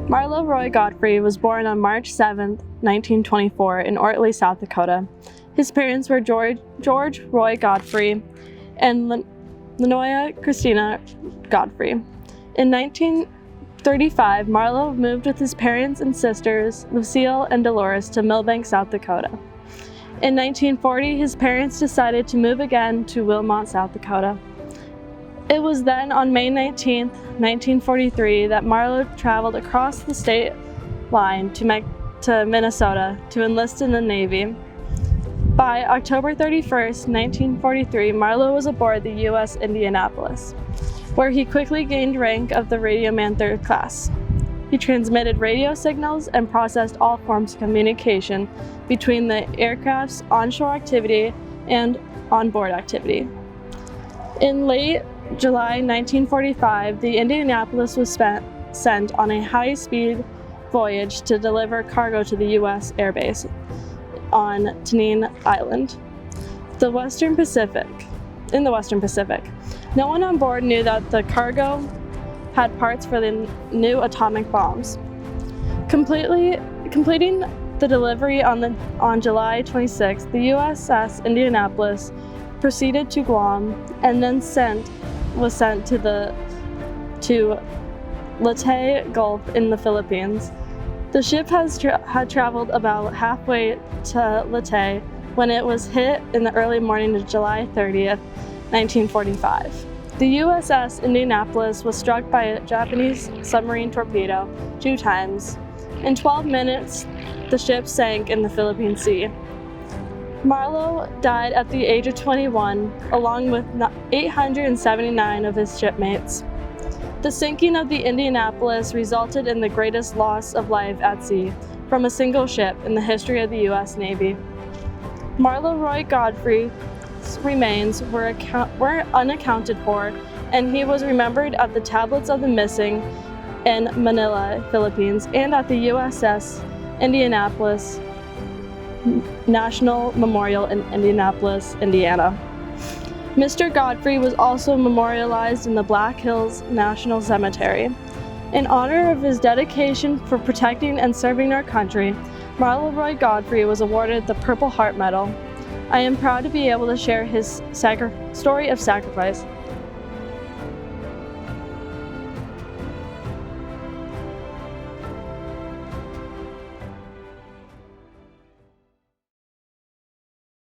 Marlo Roy Godfrey was born on March 7, 1924 in Ortley, South Dakota. His parents were George Roy Godfrey and Lenoya Christina Godfrey. In 1935, Marlo moved with his parents and sisters, Lucille and Dolores, to Millbank, South Dakota. In 1940, his parents decided to move again to Wilmot, South Dakota. It was then on May 19, 1943, that Marlo traveled across the state line to Minnesota to enlist in the Navy. By October 31, 1943, Marlo was aboard the U.S. Indianapolis, where he quickly gained rank of the radioman 3rd class. He transmitted radio signals and processed all forms of communication between the aircraft's onshore activity and onboard activity. In late July 1945, the Indianapolis was sent on a high-speed voyage to deliver cargo to the U.S. Air Base on Tanine Island, in the Western Pacific. No one on board knew that the cargo had parts for the new atomic bombs. Completing the delivery on July 26, the USS Indianapolis proceeded to Guam and then was sent to Leyte Gulf in the Philippines. The ship had traveled about halfway to Leyte when it was hit in the early morning of July 30th, 1945. The USS Indianapolis was struck by a Japanese submarine torpedo 2 times. In 12 minutes, the ship sank in the Philippine Sea. Marlo died at the age of 21, along with 879 of his shipmates. The sinking of the Indianapolis resulted in the greatest loss of life at sea from a single ship in the history of the U.S. Navy. Marlo Roy Godfrey's remains were unaccounted for, and he was remembered at the Tablets of the Missing in Manila, Philippines, and at the USS Indianapolis National Memorial in Indianapolis, Indiana. Mr. Godfrey was also memorialized in the Black Hills National Cemetery. In honor of his dedication for protecting and serving our country, Marlo Roy Godfrey was awarded the Purple Heart Medal. I am proud to be able to share his story of sacrifice.